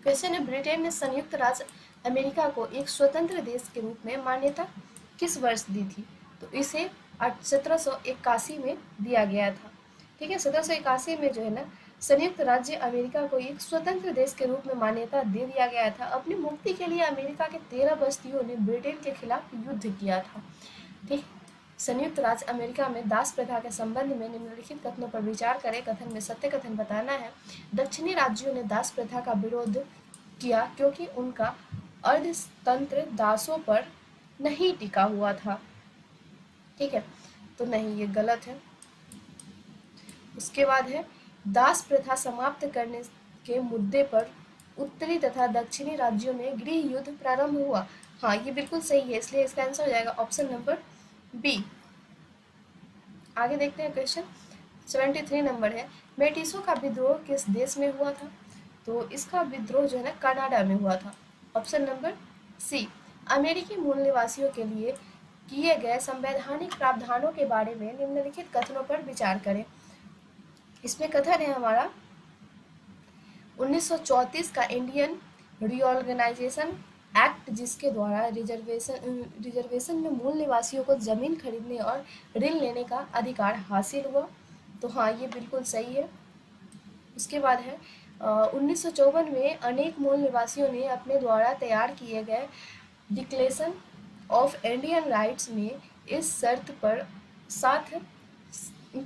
क्वेश्चन है ब्रिटेन ने संयुक्त राज्य अमेरिका को एक स्वतंत्र देश के रूप में मान्यता किस वर्ष दी थी? तो इसे 1781 में दिया गया था, ठीक है। 1781 में जो है ना संयुक्त राज्य अमेरिका को एक स्वतंत्र देश के रूप में मान्यता दे दिया गया था। अपनी मुक्ति के लिए अमेरिका के 13 बस्तियों ने ब्रिटेन के खिलाफ युद्ध किया था, ठीक। संयुक्त राज्य अमेरिका में दास प्रथा के संबंध में निम्नलिखित कथनों पर विचार करें। कथन में सत्य कथन बताना है। दक्षिणी राज्यों ने दास प्रथा का विरोध किया क्योंकि उनका अर्थतंत्र दासों पर नहीं टिका हुआ था, ठीक है। तो नहीं, ये गलत है। उसके बाद है दास प्रथा समाप्त करने के मुद्दे पर उत्तरी तथा दक्षिणी राज्यों में गृह युद्ध प्रारंभ हुआ। हाँ, ये बिल्कुल सही है, इसलिए इसका आंसर हो जाएगा ऑप्शन नंबर बी। आगे देखते हैं क्वेश्चन 73 नंबर है, मेटिसो का विद्रोह किस देश में हुआ था? तो इसका विद्रोह जो है ना कनाडा में हुआ था। Option number C. अमेरिकी मूल निवासियों के लिए किए गए संवैधानिक प्रावधानों के बारे में निम्नलिखित कथनों पर विचार करें। इसमें कथन है हमारा 1934 का इंडियन रीऑर्गेनाइजेशन एक्ट जिसके द्वारा रिजर्वेशन में मूल निवासियों को जमीन खरीदने और ऋण लेने का अधिकार हासिल हुआ। तो हाँ, ये बिल्कुल सही है। उसके बाद है 1954 में अनेक मूल निवासियों ने अपने द्वारा तैयार किए गए डिक्लेरेशन ऑफ इंडियन राइट्स में इस शर्त पर साथ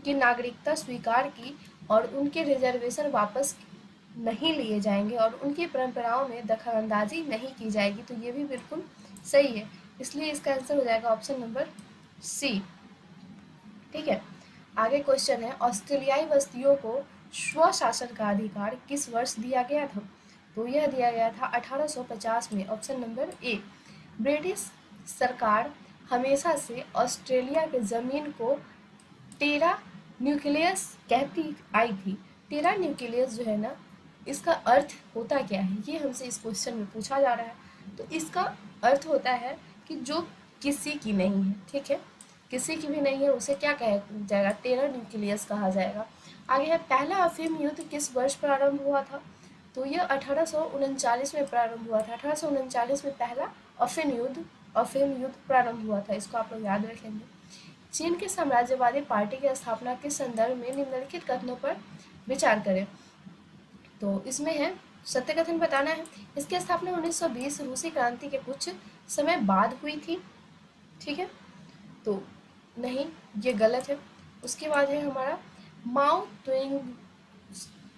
की नागरिकता स्वीकार की और उनके रिजर्वेशन वापस नहीं लिए जाएंगे और उनकी परंपराओं में दखलंदाजी नहीं की जाएगी। तो ये भी बिल्कुल सही है, इसलिए इसका आंसर हो जाएगा ऑप्शन नंबर सी। ठीक है, आगे क्वेश्चन है, ऑस्ट्रेलियाई बस्तियों को स्वशासन का अधिकार किस वर्ष दिया गया था? तो यह दिया गया था 1850 में, ऑप्शन नंबर ए। ब्रिटिश सरकार हमेशा से ऑस्ट्रेलिया के ज़मीन को टेरा न्यूक्लियस कहती आई थी। टेरा न्यूक्लियस जो है ना, इसका अर्थ होता क्या है, ये हमसे इस क्वेश्चन में पूछा जा रहा है। तो इसका अर्थ होता है कि जो किसी की नहीं है। ठीक है, किसी की भी नहीं है उसे क्या कहा जाएगा? टेरा न्यूक्लियस कहा जाएगा। आगे है, पहला अफीम युद्ध किस वर्ष प्रारंभ हुआ था? तो यह 1839 में प्रारंभ हुआ था। 1839 में पहला अफीम युद्ध प्रारंभ हुआ था, इसको आप लोग याद रखेंगे। चीन की साम्राज्यवादी पार्टी की स्थापना के संदर्भ में निम्नलिखित कथनों पर विचार करें। तो इसमें है, सत्य कथन बताना है। इसकी स्थापना 1920 रूसी क्रांति के कुछ समय बाद हुई थी। ठीक है, तो नहीं, ये गलत है। उसके बाद है हमारा, माओ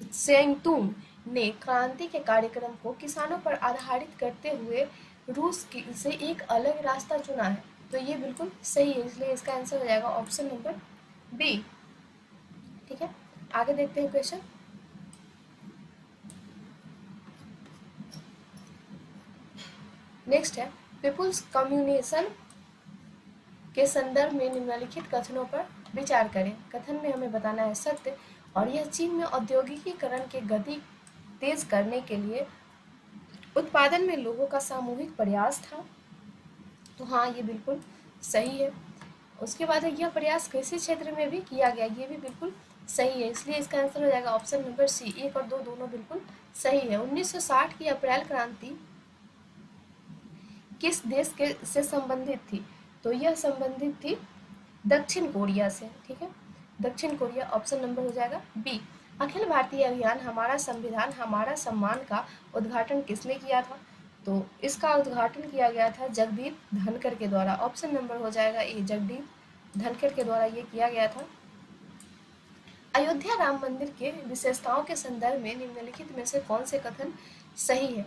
त्से-तुंग ने क्रांति के कार्यक्रम को किसानों पर आधारित करते हुए रूस से एक अलग रास्ता चुना है। तो ये बिल्कुल सही है, इसलिए इसका आंसर हो जाएगा ऑप्शन नंबर बी। ठीक है, आगे देखते हैं क्वेश्चन। नेक्स्ट है, पीपुल्स कम्युनिकेशन के संदर्भ में निम्नलिखित कथनों पर विचार करें। कथन में हमें बताना है सत्य, और यह चीन में औद्योगिकीकरण के गति तेज करने के लिए उत्पादन में लोगों का सामूहिक प्रयास था। तो हाँ, ये बिल्कुल सही है। उसके बाद है, यह प्रयास कृषि क्षेत्र में भी किया गया, ये भी बिल्कुल सही है, इसलिए इसका आंसर हो जाएगा ऑप्शन नंबर सी। 1 और 2 दोनों बिल्कुल सही है। 1960 की अप्रैल क्रांति किस देश के से संबंधित थी? तो यह संबंधित थी दक्षिण कोरिया से। ठीक है, दक्षिण कोरिया, ऑप्शन नंबर हो जाएगा बी। अखिल भारतीय अभियान हमारा संविधान हमारा सम्मान का उद्घाटन किसने किया था? तो इसका उद्घाटन किया गया था जगदीप धनखड़ के द्वारा, ऑप्शन नंबर हो जाएगा ए। जगदीप धनखड़ के द्वारा ये किया गया था। अयोध्या राम मंदिर के विशेषताओं के संदर्भ में निम्नलिखित में से कौन से कथन सही है?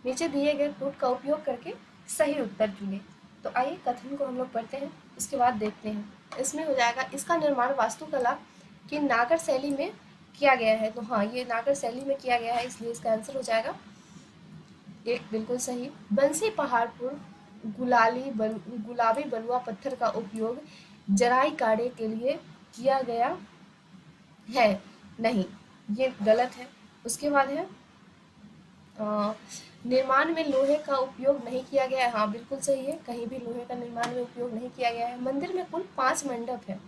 नीचे दिए गए टूट का उपयोग करके सही उत्तर चुने। तो आइए कथन को हम लोग पढ़ते हैं, उसके बाद देखते हैं। इसमें हो जाएगा, इसका निर्माण वास्तुकला की नागर शैली में किया गया है। तो हाँ, ये नागर शैली में किया गया है, इसलिए इसका आंसर हो जाएगा एक, बिल्कुल सही। बंसी पहाड़पुर गुलाबी बलुआ पत्थर का उपयोग जराई काढ़े के लिए किया गया है, नहीं, ये गलत है। उसके बाद है, निर्माण में लोहे का उपयोग नहीं किया गया है, हाँ बिल्कुल सही है, कहीं भी लोहे का निर्माण में उपयोग नहीं किया गया है। मंदिर में कुल 5 मंडप है,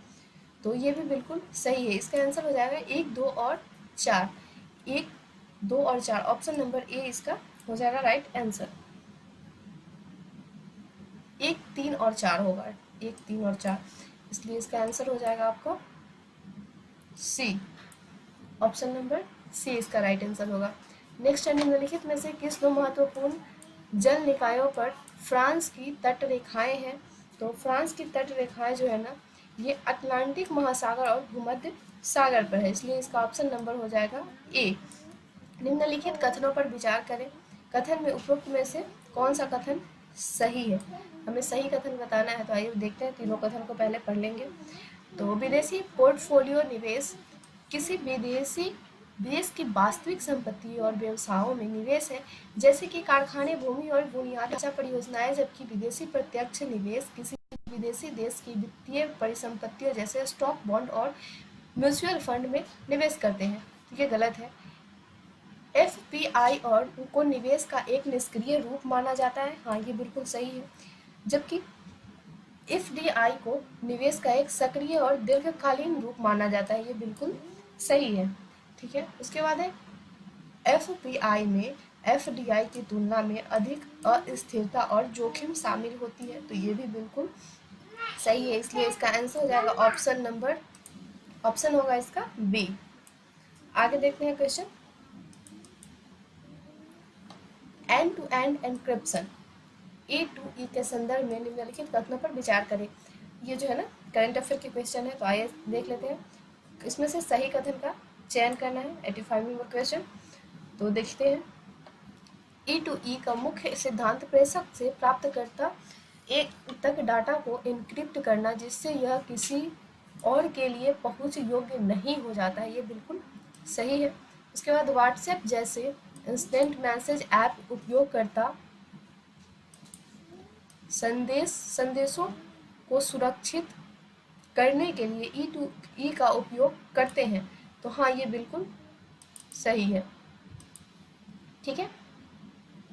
तो ये भी बिल्कुल सही है। इसका आंसर हो जाएगा 1, 2 और 4। 1, 2 और 4, ऑप्शन नंबर ए इसका हो जाएगा राइट आंसर। 1, 3 और 4 होगा, 1, 3 और 4, इसलिए इसका आंसर हो जाएगा आपको सी, ऑप्शन नंबर सी इसका राइट आंसर होगा। नेक्स्ट है, निम्नलिखित में से किस 2 महत्वपूर्ण जल निकायों पर फ्रांस की तट रेखाएं हैं? तो फ्रांस की तट रेखाएं जो है ना, ये अटलांटिक महासागर और भूमध्य सागर पर है, इसलिए इसका ऑप्शन नंबर हो जाएगा ए। निम्नलिखित कथनों पर विचार करें। कथन में उपरोक्त में से कौन सा कथन सही है? हमें सही कथन बताना है, तो आइए देखते हैं। तीनों कथन को पहले पढ़ लेंगे। तो विदेशी पोर्टफोलियो निवेश किसी विदेशी देश की वास्तविक संपत्ति और व्यवसायों में निवेश है, जैसे कि कारखाने, भूमि और बुनियादी ढांचा परियोजनाएं, जबकि विदेशी प्रत्यक्ष निवेश किसी विदेशी देश की वित्तीय परिसंपत्तियों जैसे स्टॉक, बॉन्ड और म्यूचुअल फंड में निवेश करते हैं। तो ये गलत है। एफपीआई और को निवेश का एक निष्क्रिय रूप माना जाता है, हाँ ये बिल्कुल सही है, जबकि एफडीआई को निवेश का एक सक्रिय और दीर्घकालीन रूप माना जाता है, ये बिल्कुल सही है। ठीक है, उसके बाद है, एफपीआई में एफडीआई की तुलना में अधिक अस्थिरता और जोखिम शामिल होती है। तो ये भी बिल्कुल सही है, इसलिए इसका आंसर हो जाएगा ऑप्शन होगा इसका बी। आगे देखते हैं question, and to and encryption E2E के संदर्भ में निम्नलिखित कथनों पर विचार करें। ये जो है ना करंट अफेयर के क्वेश्चन है, तो आइए देख लेते हैं। इसमें से सही कथन का चयन करना है, 85 नंबर क्वेश्चन। तो देखते हैं, E2E का मुख्य सिद्धांत प्रेषक से प्राप्तकर्ता एक तक डाटा को एन्क्रिप्ट करना, जिससे यह किसी और के लिए पहुंच योग्य नहीं हो जाता है। ये बिल्कुल सही है। उसके बाद व्हाट्सएप जैसे इंस्टेंट मैसेज ऐप उपयोगकर्ता संदेशों को सुरक्षित करने के लिए E2E का उपयोग करते हैं। तो हाँ, ये बिल्कुल सही है। ठीक है।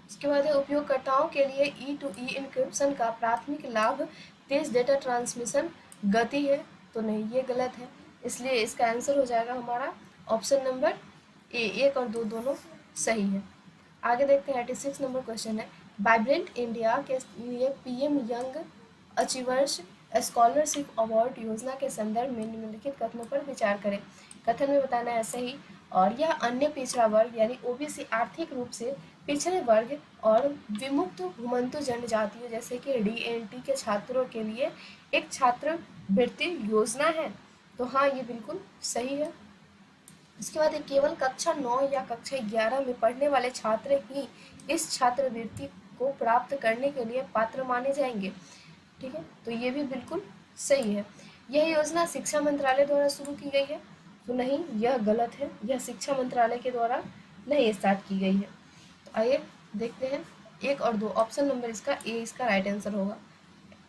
इसके बाद है, उपयोगकर्ताओं के लिए E2E एन्क्रिप्शन का प्राथमिक लाभ तेज डेटा ट्रांसमिशन गति है। तो नहीं, ये गलत है, इसलिए इसका आंसर हो जाएगा हमारा ऑप्शन नंबर ए। 1 और 2 दोनों सही है। आगे देखते हैं, 86 नंबर क्वेश्चन है, वाइब्रेंट इंडिया के लिए PM young achievers scholarship award योजना के संदर्भ में निम्नलिखित कथनों पर विचार करें। कथन में बताना है सही, और यह अन्य पिछड़ा वर्ग यानी ओबीसी, आर्थिक रूप से पिछड़े वर्ग और विमुक्त घुमंतु जनजातियों जैसे कि डीएनटी के छात्रों के लिए एक छात्रवृत्ति योजना है। तो हाँ, ये बिल्कुल सही है। इसके बाद केवल कक्षा 9 या कक्षा 11 में पढ़ने वाले छात्र ही इस छात्रवृत्ति को प्राप्त करने के लिए पात्र माने जाएंगे। ठीक है, तो ये भी बिल्कुल सही है। यह योजना शिक्षा मंत्रालय द्वारा शुरू की गई है। तो नहीं, यह गलत है, यह शिक्षा मंत्रालय के द्वारा नहीं स्टार्ट की गई है। तो आइए देखते हैं, 1 और 2 ऑप्शन नंबर इसका ए इसका राइट आंसर होगा।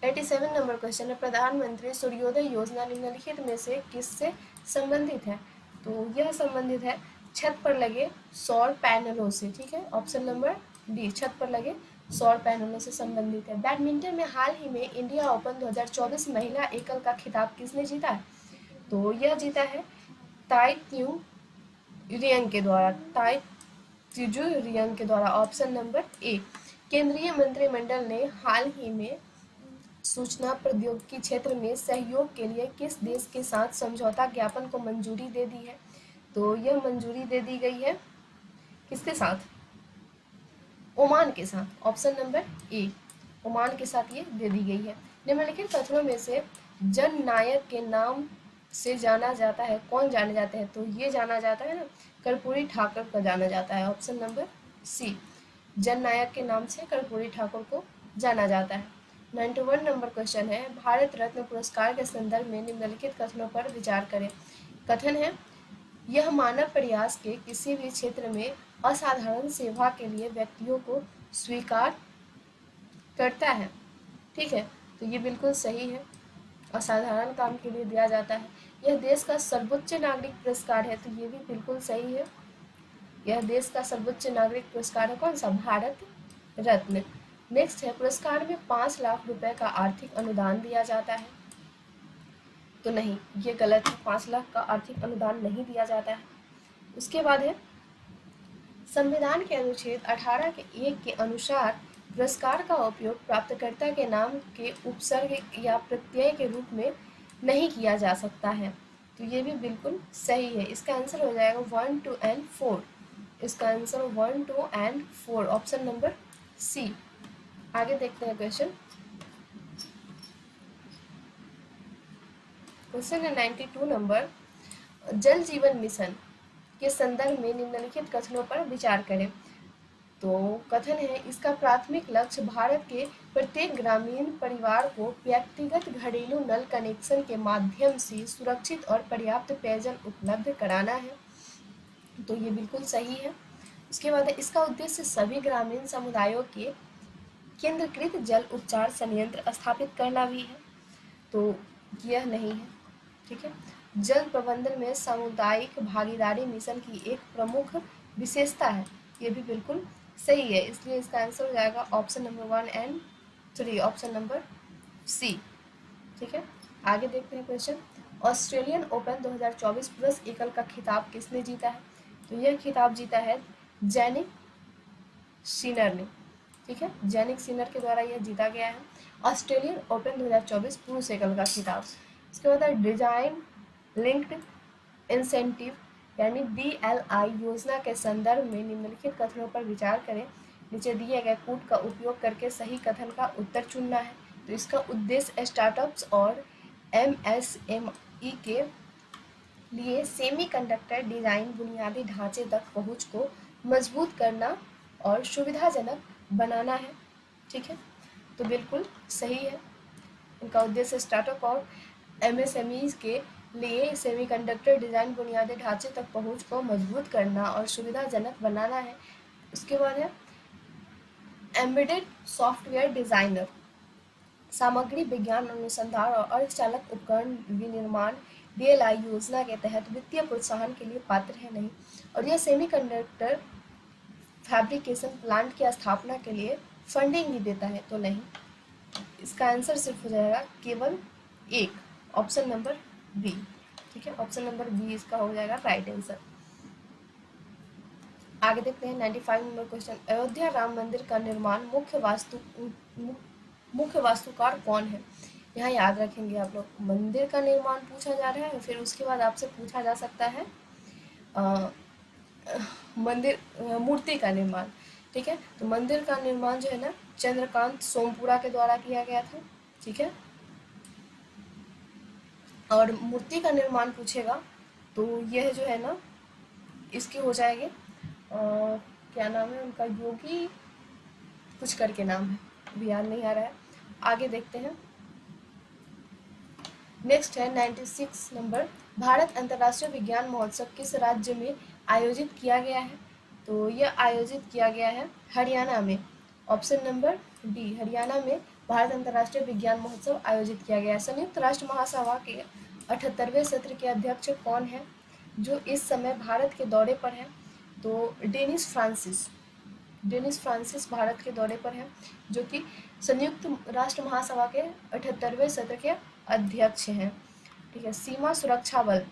87 नंबर क्वेश्चन है, प्रधानमंत्री सूर्योदय योजना निम्नलिखित में से किससे संबंधित है। तो यह संबंधित है छत पर लगे सौर पैनलों से। ठीक है, ऑप्शन नंबर डी, छत पर लगे सौर पैनलों से संबंधित है। बैडमिंटन में हाल ही में इंडिया ओपन 2024 महिला एकल का खिताब किसने जीता है। तो यह जीता है ताई त्यू रियंग के द्वारा, ताई त्यूजू रियंग के द्वारा, ऑप्शन नंबर ए। केंद्रीय मंत्रिमंडल ने हाल ही में सूचना प्रौद्योगिकी क्षेत्र में सहयोग के लिए किस देश के साथ समझौता ज्ञापन को मंजूरी दे दी है। तो यह मंजूरी दे दी गई है किसके साथ, ओमान के साथ, ऑप्शन नंबर ए, ओमान के साथ ये दे दी गई है। निम्नलिखित कथनों में से जननायक के नाम से जाना जाता है, कौन जाने जाते हैं। तो ये जाना जाता है ना, कर्पूरी ठाकुर को जाना जाता है, ऑप्शन नंबर सी, जननायक के नाम से कर्पूरी ठाकुर को जाना जाता है। 91 नंबर क्वेश्चन है, भारत रत्न पुरस्कार के संदर्भ में निम्नलिखित कथनों पर विचार करें। कथन है, यह मानव प्रयास के किसी भी क्षेत्र में असाधारण सेवा के लिए व्यक्तियों को स्वीकार करता है। ठीक है, तो ये बिल्कुल सही है, असाधारण काम के लिए दिया जाता है। यह देश का सर्वोच्च नागरिक पुरस्कार है। तो ये भी बिल्कुल सही है, यह देश का सर्वोच्च नागरिक पुरस्कार है। कौन सा, भारत रत्न। नेक्स्ट है, पुरस्कार में 5 लाख रुपए का आर्थिक अनुदान दिया जाता है। तो नहीं, ये गलत है, 5 लाख का आर्थिक अनुदान नहीं दिया जाता है। उसके बाद है, संविधान के अनुच्छेद 18 के 1 के अनुसार पुरस्कार का उपयोग प्राप्तकर्ता के नाम के उपसर्ग या प्रत्यय के रूप में नहीं किया जा सकता है। तो ये भी बिल्कुल सही है, इसका आंसर हो जाएगा 1, 2 एंड 4। इसका answer 1, 2 and 4, option number C. आगे देखते हैं क्वेश्चन है 92 नंबर, जल जीवन मिशन के संदर्भ में निम्नलिखित कथनों पर विचार करें। तो कथन है, इसका प्राथमिक लक्ष्य भारत के प्रत्येक ग्रामीण परिवार को व्यक्तिगत घरेलू नल कनेक्शन के माध्यम से सुरक्षित और पर्याप्त पेयजल उपलब्ध कराना है। तो ये बिल्कुल सही है। उसके बाद इसका उद्देश्य सभी ग्रामीण समुदायों के केंद्रीकृत जल उपचार संयंत्र स्थापित करना भी है। तो यह नहीं है। ठीक है, जल प्रबंधन में सामुदायिक भागीदारी मिशन की एक प्रमुख विशेषता है। ये भी बिल्कुल सही है, इसलिए इसका आंसर हो जाएगा option number 1 and 3, option number C. ठीक है, आगे देखते हैं क्वेश्चन, ऑस्ट्रेलियन ओपन 2024 पुरुष एकल का खिताब किसने जीता है। तो यह खिताब जीता है जैनिक सिनर ने, ठीक है, जैनिक सिनर के द्वारा यह जीता गया है। ऑस्ट्रेलियन ओपन 2024 पुरुष एकल का खिताब। इसके बाद है डिजाइन लिंक्ड इंसेंटिव यानी DLI योजना के संदर्भ में निम्नलिखित कथनों पर विचार करें। नीचे दिए गए कूट का उपयोग करके सही कथन का उत्तर चुनना है। तो इसका उद्देश्य स्टार्टअप्स और MSME के लिए सेमीकंडक्टर डिजाइन बुनियादी ढांचे तक पहुंच को मजबूत करना और सुविधाजनक बनाना है, ठीक है, तो बिल्कुल सही है। इनका उद्देश्य स्टार्टअप और MSMEs के लिए सेमीकंडक्टर डिजाइन बुनियादी ढांचे तक पहुंच को मजबूत करना और सुविधाजनक बनाना है। उसके बाद है एम्बेडेड सॉफ्टवेयर डिजाइनर, सामग्री विज्ञान अनुसंधान और अर्धचालक उपकरण विनिर्माण DLI योजना के तहत वित्तीय प्रोत्साहन के लिए पात्र है नहीं, और यह सेमीकंडक्टर फैब्रिकेशन प्लांट की स्थापना के लिए फंडिंग भी देता है, तो नहीं। इसका आंसर सिर्फ हो जाएगा केवल एक, ऑप्शन नंबर बी, ठीक है, ऑप्शन नंबर बी इसका हो जाएगा राइट आंसर। आगे देखते हैं 95 नंबर क्वेश्चन। अयोध्या राम मंदिर का निर्माण मुख्य वास्तुकार कौन है? यहाँ याद रखेंगे आप लोग, मंदिर का निर्माण पूछा जा रहा है, फिर उसके बाद आपसे पूछा जा सकता है मूर्ति का निर्माण, ठीक है। तो मंदिर का निर्माण जो है ना चंद्रकांत सोमपुरा के द्वारा किया गया था, ठीक है। और मूर्ति का निर्माण पूछेगा तो यह जो है ना इसके हो जाएंगे क्या नाम है उनका, योगी कुछ करके नाम है, अभी याद नहीं आ रहा है। आगे देखते हैं, नेक्स्ट है 96 नंबर। भारत अंतर्राष्ट्रीय विज्ञान महोत्सव किस राज्य में आयोजित किया गया है? तो यह आयोजित किया गया है हरियाणा में, ऑप्शन नंबर डी, हरियाणा में भारत अंतर्राष्ट्रीय विज्ञान महोत्सव आयोजित किया गया है। संयुक्त राष्ट्र महासभा के 78वें सत्र के अध्यक्ष कौन है जो इस समय भारत के दौरे पर है? तो डेनिस फ्रांसिस भारत के दौरे पर है, जो कि संयुक्त राष्ट्र महासभा के 78वें सत्र के अध्यक्ष हैं, ठीक है। सीमा सुरक्षा बल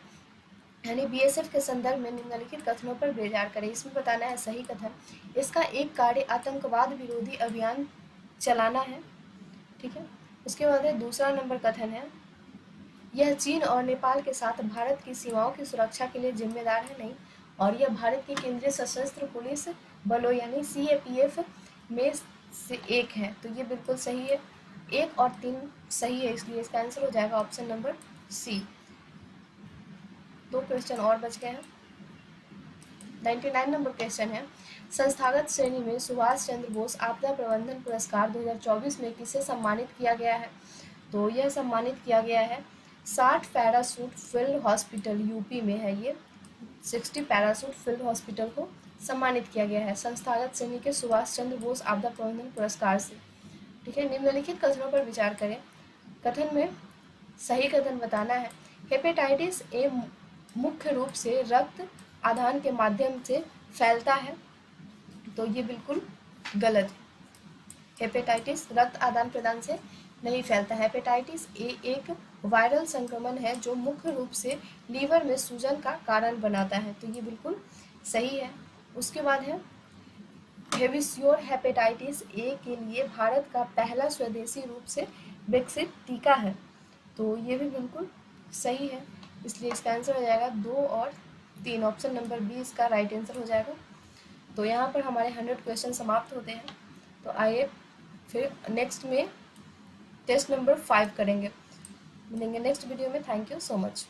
यानी BSF के संदर्भ में निम्नलिखित कथनों पर विचार करें। इसमें बताना है सही कथन। इसका एक कार्य आतंकवाद विरोधी अभियान चलाना है, ठीक है। उसके बाद है दूसरा नंबर कथन है, यह चीन और नेपाल के साथ भारत की सीमाओं की सुरक्षा के लिए जिम्मेदार है नहीं, और यह भारत की केंद्रीय सशस्त्र पुलिस बलों यानी CAPF में से एक है, तो ये बिल्कुल सही है। 1 और 3 सही है, इसलिए इसका आंसर हो जाएगा ऑप्शन नंबर सी। 2 क्वेश्चन और बच गए हैं। 99 नंबर क्वेश्चन है, संस्थागत श्रेणी में सुभाष चंद्र बोस आपदा प्रबंधन पुरस्कार 2024 में किसे सम्मानित किया गया है? तो यह सम्मानित किया गया है 60 पैरासूट फील्ड हॉस्पिटल, यूपी में है ये, 60 पैरासूट फील्ड हॉस्पिटल को सम्मानित किया गया है संस्थागत श्रेणी के सुभाष चंद्र बोस आपदा प्रबंधन पुरस्कार से, ठीक है। निम्नलिखित कथनों पर विचार करें। कथन में सही कथन बताना है। हेपेटाइटिस ए मुख्य रूप से रक्त आदान के माध्यम से फैलता है, तो ये बिल्कुल गलत है। हेपेटाइटिस रक्त आदान प्रदान से नहीं फैलता। हेपेटाइटिस ए एक वायरल संक्रमण है जो मुख्य रूप से लीवर में सूजन का कारण बनाता है, तो ये बिल्कुल सही है। उसके बाद है हेविसियोर हेपेटाइटिस ए के लिए भारत का पहला स्वदेशी रूप से विकसित टीका है, तो ये भी बिल्कुल सही है, इसलिए इसका आंसर हो जाएगा 2 और 3, ऑप्शन नंबर बी इसका राइट आंसर हो जाएगा। तो यहाँ पर हमारे 100 क्वेश्चन समाप्त होते हैं। तो आइए फिर नेक्स्ट में टेस्ट नंबर 5 करेंगे। मिलेंगे नेक्स्ट वीडियो में। Thank you so much.